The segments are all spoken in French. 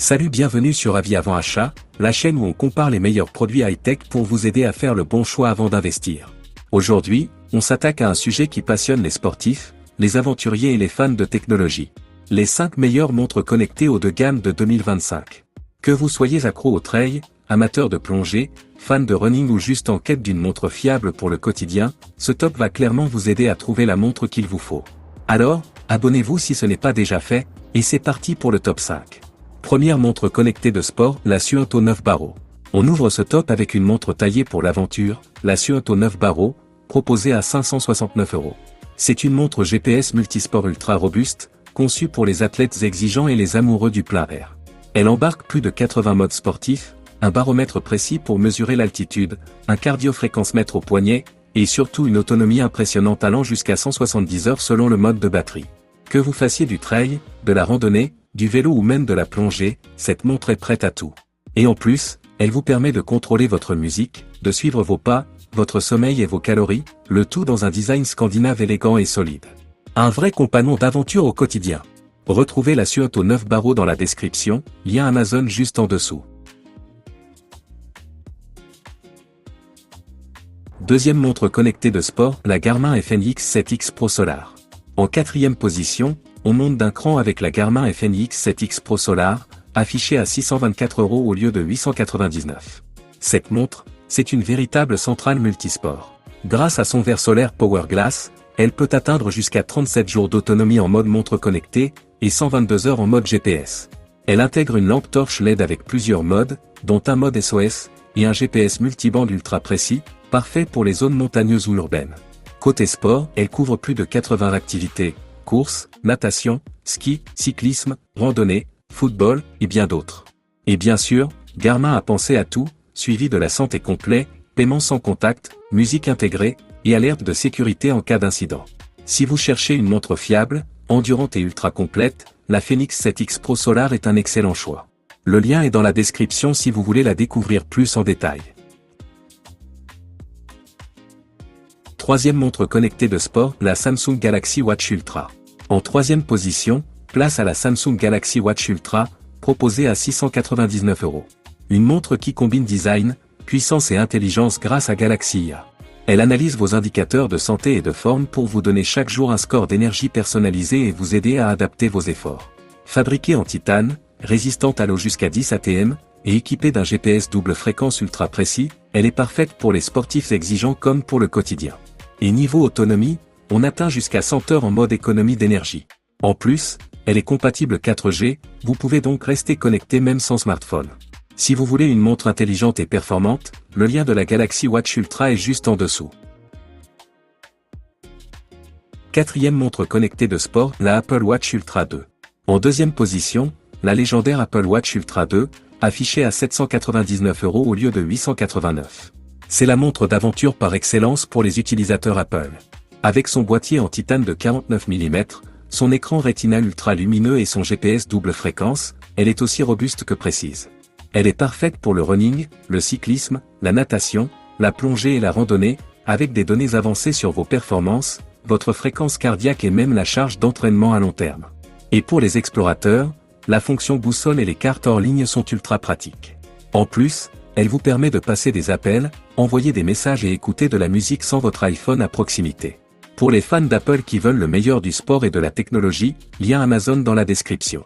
Salut, bienvenue sur Avis avant achat, la chaîne où on compare les meilleurs produits high-tech pour vous aider à faire le bon choix avant d'investir. Aujourd'hui, on s'attaque à un sujet qui passionne les sportifs, les aventuriers et les fans de technologie. Les 5 meilleures montres connectées haut de gamme de 2025. Que vous soyez accro au trail, amateur de plongée, fan de running ou juste en quête d'une montre fiable pour le quotidien, ce top va clairement vous aider à trouver la montre qu'il vous faut. Alors, abonnez-vous si ce n'est pas déjà fait, et c'est parti pour le top 5. Première montre connectée de sport, la Suunto 9 Baro. On ouvre ce top avec une montre taillée pour l'aventure, la Suunto 9 Baro, proposée à 569 €. C'est une montre GPS multisport ultra robuste, conçue pour les athlètes exigeants et les amoureux du plein air. Elle embarque plus de 80 modes sportifs, un baromètre précis pour mesurer l'altitude, un cardiofréquencemètre au poignet, et surtout une autonomie impressionnante allant jusqu'à 170 heures selon le mode de batterie. Que vous fassiez du trail, de la randonnée, du vélo ou même de la plongée, cette montre est prête à tout. Et en plus, elle vous permet de contrôler votre musique, de suivre vos pas, votre sommeil et vos calories, le tout dans un design scandinave élégant et solide. Un vrai compagnon d'aventure au quotidien. Retrouvez la Suunto 9 Baro dans la description, lien Amazon juste en dessous. Deuxième montre connectée de sport, la Garmin FNX 7X Pro Solar. En quatrième position, on monte d'un cran avec la Garmin FNX 7X Pro Solar, affichée à 624 € au lieu de 899. Cette montre, c'est une véritable centrale multisport. Grâce à son verre solaire Power Glass, elle peut atteindre jusqu'à 37 jours d'autonomie en mode montre connectée, et 122 heures en mode GPS. Elle intègre une lampe torche LED avec plusieurs modes, dont un mode SOS, et un GPS multibande ultra précis, parfait pour les zones montagneuses ou urbaines. Côté sport, elle couvre plus de 80 activités, course, natation, ski, cyclisme, randonnée, football, et bien d'autres. Et bien sûr, Garmin a pensé à tout, suivi de la santé complet, paiement sans contact, musique intégrée, et alerte de sécurité en cas d'incident. Si vous cherchez une montre fiable, endurante et ultra complète, la FNX 7X Pro Solar est un excellent choix. Le lien est dans la description si vous voulez la découvrir plus en détail. Troisième montre connectée de sport, la Samsung Galaxy Watch Ultra. En troisième position, place à la Samsung Galaxy Watch Ultra, proposée à 699 €. Une montre qui combine design, puissance et intelligence grâce à Galaxy IA. Elle analyse vos indicateurs de santé et de forme pour vous donner chaque jour un score d'énergie personnalisé et vous aider à adapter vos efforts. Fabriquée en titane, résistante à l'eau jusqu'à 10 ATM, et équipée d'un GPS double fréquence ultra précis, elle est parfaite pour les sportifs exigeants comme pour le quotidien. Et niveau autonomie, on atteint jusqu'à 100 heures en mode économie d'énergie. En plus, elle est compatible 4G, vous pouvez donc rester connecté même sans smartphone. Si vous voulez une montre intelligente et performante, le lien de la Galaxy Watch Ultra est juste en dessous. Quatrième montre connectée de sport, la Apple Watch Ultra 2. En deuxième position, la légendaire Apple Watch Ultra 2, affichée à 799 € au lieu de 889. C'est la montre d'aventure par excellence pour les utilisateurs Apple. Avec son boîtier en titane de 49 mm, son écran Retina ultra lumineux et son GPS double fréquence, elle est aussi robuste que précise. Elle est parfaite pour le running, le cyclisme, la natation, la plongée et la randonnée, avec des données avancées sur vos performances, votre fréquence cardiaque et même la charge d'entraînement à long terme. Et pour les explorateurs, la fonction boussole et les cartes hors ligne sont ultra pratiques. En plus, elle vous permet de passer des appels, envoyer des messages et écouter de la musique sans votre iPhone à proximité. Pour les fans d'Apple qui veulent le meilleur du sport et de la technologie, lien Amazon dans la description.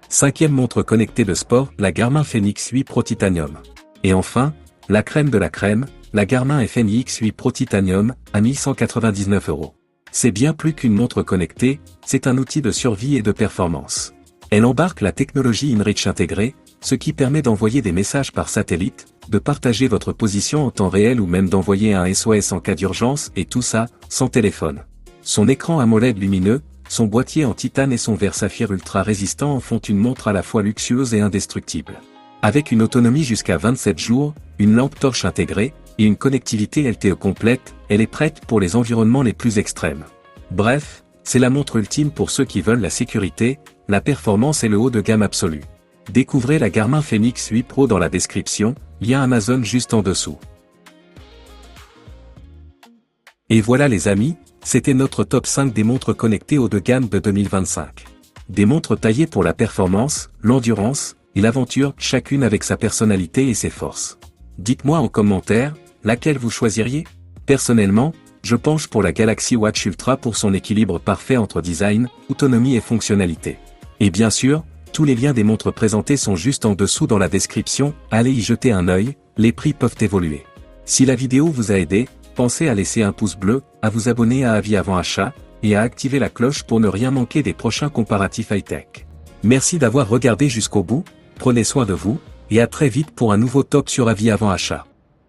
Cinquième montre connectée de sport, la Garmin FNX 8 Pro Titanium. Et enfin, la crème de la crème, la Garmin FNX 8 Pro Titanium, à 1199 €. C'est bien plus qu'une montre connectée, c'est un outil de survie et de performance. Elle embarque la technologie InReach intégrée, ce qui permet d'envoyer des messages par satellite, de partager votre position en temps réel ou même d'envoyer un SOS en cas d'urgence et tout ça, sans téléphone. Son écran AMOLED lumineux, son boîtier en titane et son verre saphir ultra résistant en font une montre à la fois luxueuse et indestructible. Avec une autonomie jusqu'à 27 jours, une lampe torche intégrée, et une connectivité LTE complète, elle est prête pour les environnements les plus extrêmes. Bref, c'est la montre ultime pour ceux qui veulent la sécurité, la performance et le haut de gamme absolu. Découvrez la Garmin FNX 8 Pro dans la description, lien Amazon juste en dessous. Et voilà les amis, c'était notre top 5 des montres connectées haut de gamme de 2025. Des montres taillées pour la performance, l'endurance, et l'aventure, chacune avec sa personnalité et ses forces. Dites-moi en commentaire, laquelle vous choisiriez? Personnellement, je penche pour la Galaxy Watch Ultra pour son équilibre parfait entre design, autonomie et fonctionnalité. Et bien sûr, tous les liens des montres présentées sont juste en dessous dans la description, allez y jeter un œil, les prix peuvent évoluer. Si la vidéo vous a aidé, pensez à laisser un pouce bleu, à vous abonner à Avis avant achat, et à activer la cloche pour ne rien manquer des prochains comparatifs high-tech. Merci d'avoir regardé jusqu'au bout, prenez soin de vous, et à très vite pour un nouveau top sur Avis avant achat.